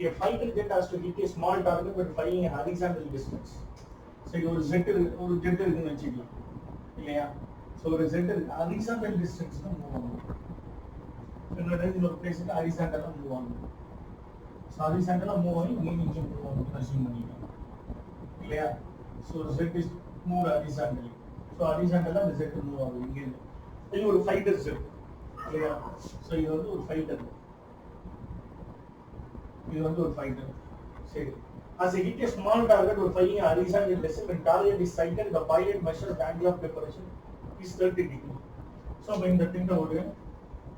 A fighter jet has to hit a small target but flying a horizontal distance. So இது ஒரு jet இருக்குன்னு வச்சுக்கலாம் இல்லையா? So ஒரு ஜெட் இருக்கு ஹாரிசான்டல் டிஸ்டன்ஸ் தான் மூவ் ஆகும். என்னோட ஒரு பிளேஸுக்கு ஹாரிசான்டலாக மூவ் ஆகும். ஸோ ஹாரிசான்டலாக மூவ் ஆகி இங்கே மூவ் ஆகும் அசியூம் பண்ணிக்கலாம் இல்லையா? So jet is move horizontally. So ஹாரிசான்டலாக அந்த ஜெட் மூவ் ஆகுது இங்கேருந்து. இது ஒரு ஃபைட்டர் ஜெட் இல்லையா? ஸோ இது வந்து ஒரு ஃபைட்டர். இது வந்து ஒரு ஃபைட்டர். சரி. As a hit a small target or firing a horizontal distance, when target is sighted, the pilot measures the angle of depression is 30 degree. So, when the thing over here,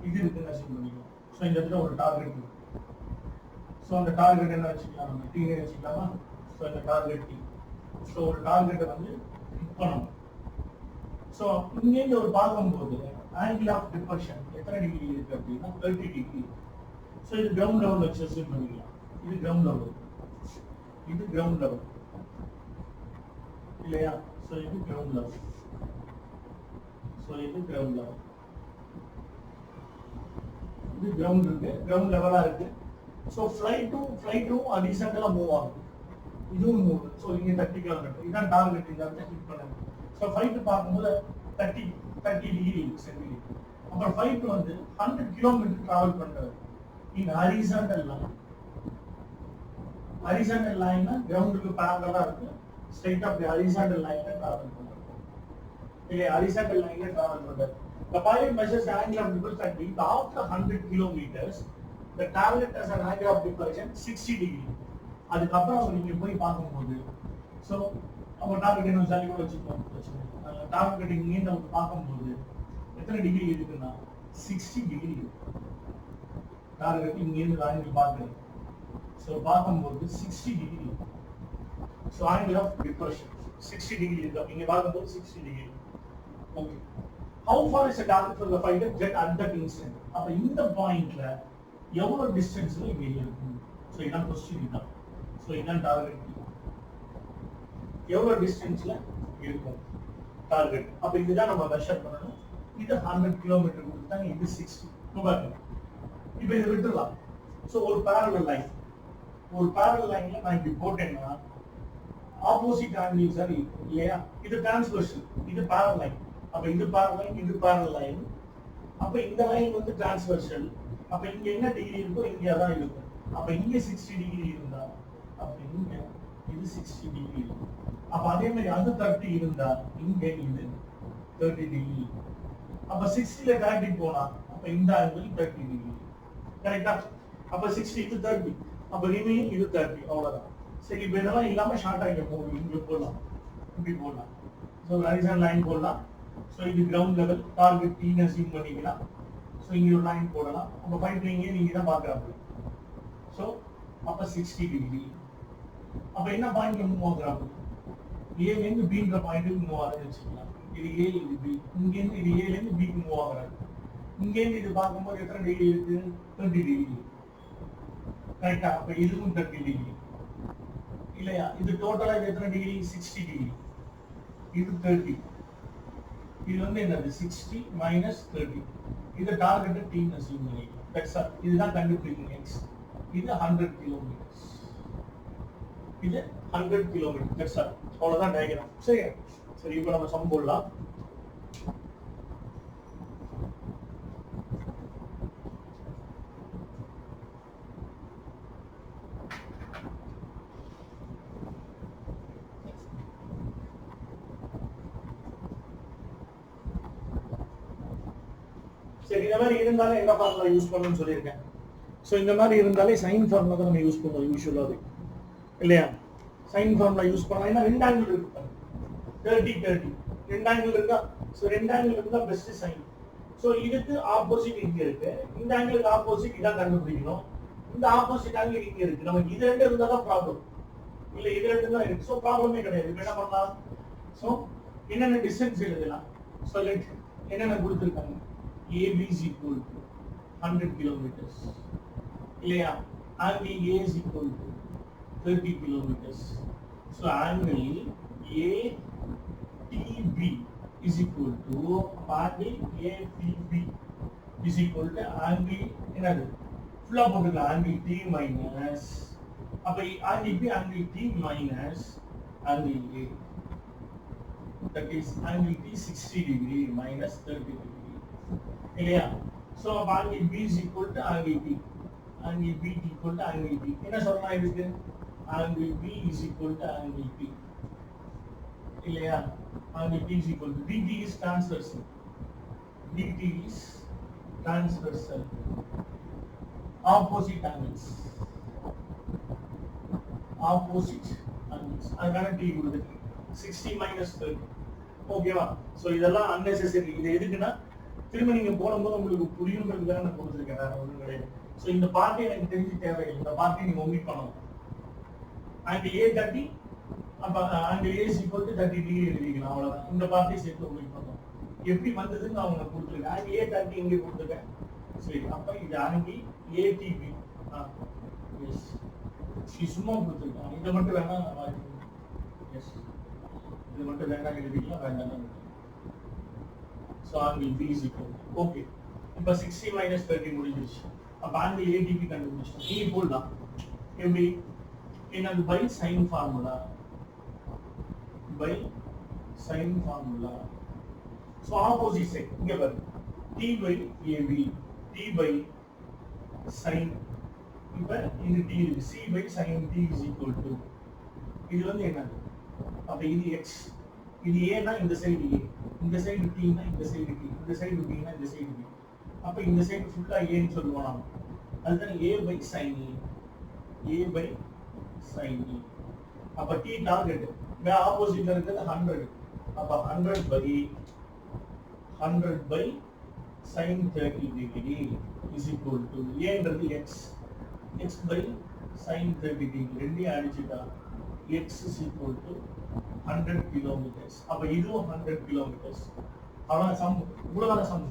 இது இருக்குன்னு assume பண்ணிக்கலாம். So இந்த இடத்துல ஒரு target இருக்கு. So அந்த target என்ன வச்சுக்கலாம், நம்ம டீனே வச்சுக்கலாமா? ஸோ இந்த டார்கெட் டீ. ஸோ ஒரு டார்கெட்டை வந்து ஹிட் பண்ணணும். ஸோ இங்கேருந்து ஒரு பார்க்கும்போது ஆங்கிள் ஆஃப் டிப்ரெஷன் எத்தனை டிகிரி இருக்கு அப்படின்னா 30 டிகிரி. ஸோ இது கிரவுண்ட் லெவல் வச்சு அசியூம் பண்ணிக்கலாம். இது கிரவுண்ட் லெவல், இது கிரவுண்ட் லெவல் இல்லையா? ஸோ இது கிரவுண்ட் லெவல். ஸோ இது கிரவுண்ட் லெவல். இது கிரவுண்ட் இருக்கு, கிரவுண்ட் லெவலா இருக்கு. ஸோ ஃப்ளைட்டும் ஹாரிசான்டலா மூவ் ஆகும். இதுவும் மூவ். ஸோ இங்க 30 கிலோமீட்டர் இதான் டார்கெட். இந்த இடத்துல ஹிட் பண்ணுங்க. ஸோ ஃப்ளைட் பார்க்கும்போது 30 டிகிரி சென்டிகிரி. அப்புறம் ஃப்ளைட் வந்து 100 கிலோமீட்டர் டிராவல் பண்றது இந்த ஹாரிசான்டல் லைன். ஹாரிசான்டல் லைன்னா கிரவுண்டுக்கு பேரலலா இருக்கு. ஸ்ட்ரைட் ஆஃப் தி ஹாரிசான்டல் லைன்ல டிராவல் பண்றது இல்லையா? ஹாரிசான்டல் லைன்ல டிராவல் பண்றது. The pilot measures the angle of depression after 100 kilometers. The target has an angle of depression 60 degree. அதுக்கப்புறம் நீங்க போய் பார்க்கும்போது ஸோ அவங்க டார்கெட் என்ன சொல்லி கூட வச்சுக்கோங்க. டார்கெட் இங்கே நம்ம பார்க்கும்போது எத்தனை டிகிரி இருக்குன்னா 60 டிகிரி டார்கெட் இங்கேருந்து ஆங்கிள் பார்க்குறது. ஸோ பார்க்கும்போது 60 degree. So angle of depression 60 degree இருக்கு. இங்கே பார்க்கும்போது 60 degree. Okay. How far is the target for the fighter jet at that instant? அப்ப இந்த பாயிண்ட்ல எவ்வளவு டிஸ்டன்ஸ்ல இங்க இருக்கும்? சோ இதான் क्वेश्चन இதான். சோ இதான் டார்கெட். எவ்வளவு டிஸ்டன்ஸ்ல இருக்கும் டார்கெட்? அப்ப இதுதான் நம்ம மெஷர் பண்ணனும். இது 100 கிலோமீட்டர் கொடுத்தாங்க, இது 60. பாருங்க. இப்போ இது விட்டுறலாம். சோ ஒரு parallel லைன். ஒரு parallel லைன்ல நான் இப்படி போட்டேன்னா ஆப்போசிட் ஆங்கிள் சரி இல்லையா? இது டிரான்ஸ்வர்சல், இது parallel லைன். அப்ப இது parallel, இது parallel லைன். அப்ப இந்த லைன் வந்து டிரான்ஸ்வர்சல். அப்ப இங்க என்ன டிகிரி இருக்கோ இங்க தான் இருக்கும். அப்ப இங்க 60 டிகிரி இருந்தா அப்ப இங்க இது 60 டிகிரி இருக்கும். அப்ப அதே மாதிரி அது 30 இருந்தா இங்க இது 30 டிகிரி. அப்ப 60ல 30 போனா அப்ப இந்த ஆங்கிள் 30 டிகிரி. கரெக்ட்டா? அப்ப 60 இது 30. அப்ப ரிமைனிங் இது 30. அவ்வளவுதான். சரி, இப்போ இதெல்லாம் இல்லாம ஷார்ட்டா இங்க போகும். இங்க போடலாம், இப்படி போடலாம். சோ ஹாரிசான்டல் லைன் போடலாம். சோ இது ground level target tea assume பண்ணிக்கலாம். சோ இங்க ஒரு லைன் போடலாம். அப்ப பாயிண்ட் நீங்க தான் பார்க்கறாங்க. சோ அப்ப 60 டிகிரி. அப்ப என்ன பாயிண்ட்ல மூவ் ஆகுறாங்க? A ல இருந்து B ன்ற பாயிண்ட்க்கு மூவ் ஆகுதுன்னு வெச்சுக்கலாம். இது A, இது B. இங்க இருந்து இது A ல இருந்து B க்கு மூவ் ஆகுறாங்க. இங்க இருந்து இது பார்க்கும்போது எத்தனை டிகிரி இருக்கு? 30 டிகிரி. கரெக்ட்டா? அப்ப இதுவும் 30 டிகிரி. இல்லையா? இது டோட்டலா எத்தனை டிகிரி? 60 டிகிரி. இது 30. இது வந்து என்னது? 60 minus 30. இது டார்கெட் டீம் அசியூம் பண்ணிக்கலாம். That's all. இதுதான் கண்டுபிடிக்கணும் x. இது 100 கிலோமீட்டர்ஸ். இது 100 கிலோமீட்டர். That's all. அவ்வளவுதான் டயகிராம். சரி. சரி, இப்போ நம்ம சம் போடலாம். சரி, இந்த மாதிரி இருந்தாலே என்ன ஃபார்முலா யூஸ் பண்ணணும்னு சொல்லியிருக்கேன். ஸோ இந்த மாதிரி இருந்தாலே சைன் ஃபார்முலா தான் நம்ம யூஸ் பண்ணுவோம் யூஸ்வலாகவே இல்லையா? சைன் ஃபார்முலா யூஸ் பண்ணலாம். ஏன்னா ரெண்டு ஆங்கிள் இருக்கு, 30 ரெண்டு ஆங்கிள் இருக்கா? ஸோ ரெண்டு ஆங்கிள் இருந்தா பெஸ்ட் சைன். ஸோ இதுக்கு ஆப்போசிட் இங்க இருக்கு, இந்த ஆங்கிளுக்கு ஆப்போசிட் இதான் கண்டுபிடிக்கணும். இந்த ஆப்போசிட் ஆங்கிள் இங்க இருக்கு. நமக்கு இது ரெண்டு இருந்தா தான் ப்ராப்ளம். இல்ல இது ரெண்டு தான் இருக்கு. ஸோ ப்ராப்ளமே கிடையாது. இப்போ என்ன பண்ணலாம்? ஸோ என்னென்ன டிஸ்டன்ஸ் எழுதலாம்? ஸோ லெட் என்னென்ன கொடுத்துருக்காங்க? AB is equal to 100 kilometers. இல்லையா? angle A is equal to 30 kilometers. So angle ATB is equal to angle ATB is equal to angle என்னது? ஃபுல்லா போட்டுக்கலாம். angle T minus அப்ப angle B angle T minus angle A, that is angle T 60 degree minus 30 degree இல்லையா? so அப்ப angle B is equal to angle T, angle B is equal to angle T. என்ன சொல்லலாம் இதுக்கு? angle B is equal to angle T இல்லையா? angle T is equal to dt is transversal, dt is transversal, opposite angles, opposite angles. அதனால t கொடுத்துருக்கு 60 minus 30. ஓகேவா? So இதெல்லாம் unnecessary. இது எதுக்குன்னா திரும்ப நீங்க போடும்போது உங்களுக்கு புரியும்ன்றதுக்காக நான் கொடுத்துருக்கேன், வேற ஒண்ணும் கிடையாது. சோ இந்த பார்ட்டி எனக்கு தெரிஞ்சு தேவையில்லை, இந்த பார்ட்டி நீங்க ஒமிட் பண்ணணும். angle A 30, அப்ப angle A is equal to 30 degree எழுதிக்கலாம், அவ்வளவுதான். இந்த பார்ட்டி சேர்த்து ஒமிட் பண்ணணும். எப்படி வந்ததுன்னு நான் உங்களுக்கு கொடுத்துருக்கேன். angle A 30 இங்கே கொடுத்துருக்கேன். சரி, அப்ப இது angle ATB. எஸ், சும்மா கொடுத்துருக்கேன். இதை மட்டும் வேணா எஸ், இது மட்டும் வேணா எழுதிக்கலாம், வேண்டாம். So angle B is equal to, okay. இப்ப 60 minus 30 முடிஞ்சிருச்சு. அப்ப angle ATB கண்டுபிடிச்சோம். நீ போடலாம். எப்படி? என்னது? by sin formula, by sin formula. So opposite side இங்க பாரு, T by AB, T by sin. இப்ப இது T, C by sin T is equal to, இது வந்து என்னது? அப்ப இது x, இது A னா இந்த சைடு A, இந்த சைடு T னா இந்த சைடு T, இந்த சைடு B னா இந்த சைடு B. அப்ப இந்த சைடு ஃபுல்லா A ன்னு சொல்லுவோம் நாம. அதுதான் A by sin E, A by sin E. அப்ப T டார்கெட் வே ஆப்போசிட்ல இருக்குது 100. அப்ப 100 by sin 30 degree is equal to A ன்றது x, x by sin 30 degree ரெண்டையும் அடிச்சிட்டா x is equal to 100 kilometers. அப்ப இதுவும் 100 kilometers. அவ்வளவு சம், இவ்வளவுதான சம்.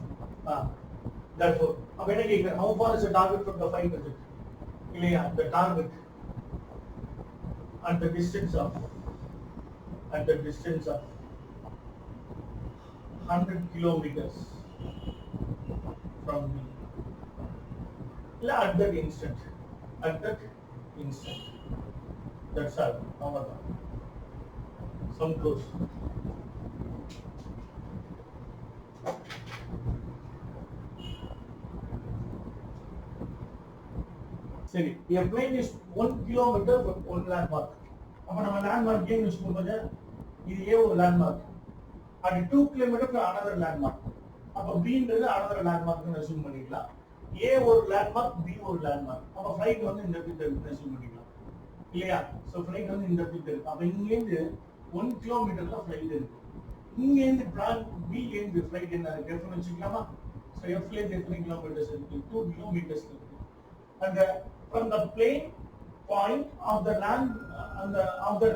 therefore அப்ப என்ன கேக்குறேன்? how far is the target from the fight budget? இல்லையா? the target at the distance of 100 kilometers from me. இல்ல at that instant, that's all. அவ்வளவுதான். some close. சரி, a plane is 1 kilometer from one landmark. அப்ப நம்ம landmark ஏன் use பண்ணும்போது இது A ஒரு landmark, at 2 kilometer from another landmark. அப்ப B ன்றது another landmark னு அஸ்யூம் பண்ணிக்கலாம். A ஒரு landmark, B ஒரு landmark. அப்ப flight வந்து இந்த இடத்துல இருக்குன்னு அஸ்யூம் பண்ணிக்கலாம் இல்லையா? சோ flight வந்து இந்த இடத்துல இருக்கு. அப்ப இங்க இருந்து 1 கிலோமீட்டர்ல flight இருக்கு. இங்க இருந்து பிளான் B இருந்து flight என்ன இருக்கு வச்சுக்கலாமா? சோ F ல இருந்து எத்தனை கிலோமீட்டர்ஸ் இருக்கு? 2 கிலோமீட்டர்ஸ் இருக்கு. And from the plane point of the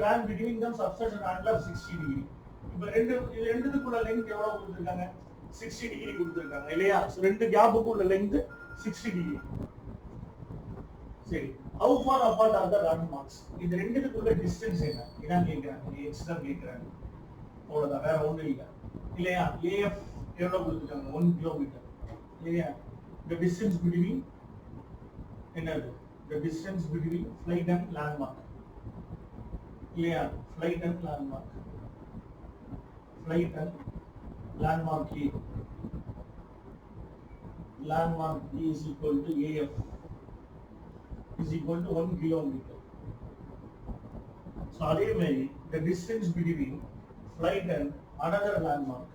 land between them substance an angle of 60 degree. இப்ப ரெண்டுக்குள்ள லெங்த் எவ்வளவு கொடுத்திருக்காங்க? 60 டிகிரி கொடுத்திருக்காங்க இல்லையா? சோ ரெண்டு கேப்புக்குள்ள லெங்த் 60 டிகிரி. சரி, how far apart are the landmarks? இது ரெண்டுக்குள்ள டிஸ்டன்ஸ் என்ன? இதான் கேக்குறாங்க, x தான் கேக்குறாங்க. அவ்வளவுதான், வேற ஒண்ணும் இல்ல இல்லையா? AF எவ்வளவு கொடுத்திருக்காங்க? 1 கிலோமீட்டர் இல்லையா? the distance between என்னது? the distance between flight and landmark இல்லையா? flight and landmark A, landmark B is equal to AF is equal to 1 kilometer. So அதே மாதிரி the distance between flight and another landmark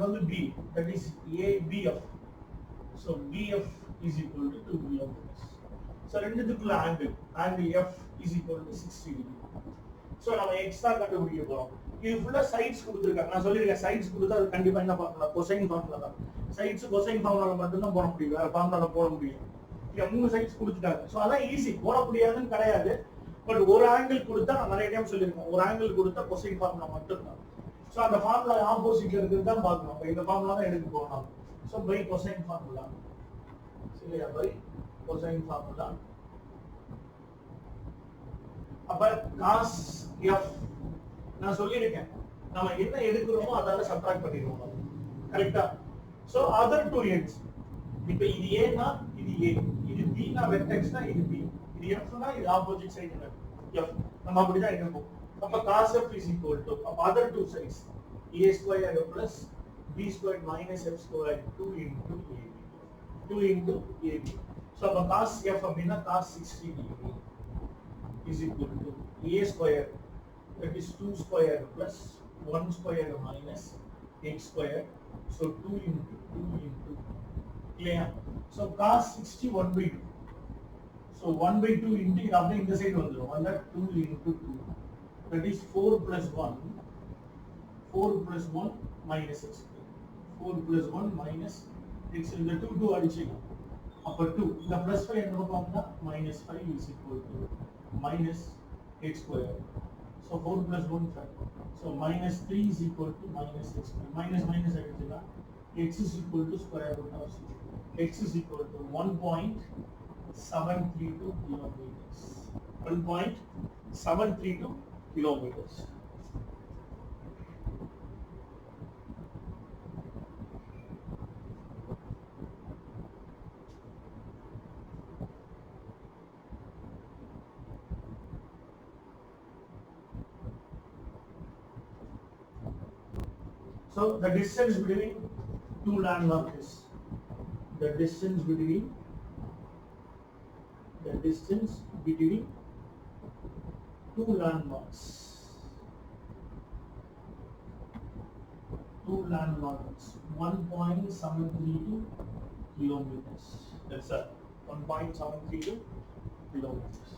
வந்து B, that is BF. So BF is equal to 2 kilometers. So ரெண்டுத்துக்குள்ள angle F is equal to 60 degree. So நம்ம x தான் கண்டுபிடிக்க போறோம். இது ஃபுல்லா sides கொடுத்திருக்காங்க. நான் சொல்லிருக்கேன், சைட்ஸ் கொடுத்தா அது கண்டிப்பா என்ன பண்ணலாம்? cosine ஃபார்முலா தான். சைட்ஸ் cosine ஃபார்முலால மட்டும் தான் போட முடியும், வேற ஃபார்முலால போட முடியும். இங்க மூணு சைட்ஸ் கொடுத்துட்டாங்க. சோ அதான் ஈஸி, போட முடியாதுன்னு கிடையாது. பட் ஒரு ஆங்கிள் கொடுத்தா நான் நிறைய டைம் சொல்லிருக்கேன், ஒரு ஆங்கிள் கொடுத்தா cosine ஃபார்முலா மட்டும் தான். சோ அந்த ஃபார்முலா ஆப்போசிட்ல இருக்குறது தான் பார்க்கணும். அப்ப இந்த ஃபார்முலா தான் எடுக்க போறோம். So by cosine formula. சரியா? By cosine formula. அப்ப cos f நான் சொல்லிருக்கேன், நாம என்ன எடுக்கிறோமோ அதால சப்ட்ராக்ட் பண்ணிடுவோம். கரெக்ட்டா? சோ other two ends, இப்போ இது ஏனா இது ஏ, இது பி னா வெர்டெக்ஸ்னா இது பி, இது எஃப் னா இது ஆப்போசிட் சைடு எஃப். நம்ம அப்படிதான் எடுப்போம். அப்ப cos f is equal to அப்ப other two sides a square plus b squared minus f squared 2 into ab 2 into ab. So அப்ப cos f அப்படின்னா cos 60 degree is equal to a square, that is 2 square plus 1 square minus x square. So 2 into 2 into clear. So cos 60 1 by 2. So 1 by 2 into இது அப்படியே இந்த side வந்துரும். வந்தா 2 into 2. That is 4 plus 1. 4 plus 1 minus x. 4 plus 1 minus x. இந்த 2 2 அடிச்சிடலாம். அப்ப 2 இந்த plus 5 என்ன பக்கம்னா minus 5 is equal to minus x square. So 4 plus 1 5. So minus 3 is equal to minus x square. Minus minus அடிச்சிடலாம். X is equal to square root of 6. X is equal to 1.732 kilometers. 1.732 kilometers. So the distance between two landmarks is the distance between two landmarks. Two landmarks 1.732 kilometers. That's it. 1.732 kilometers.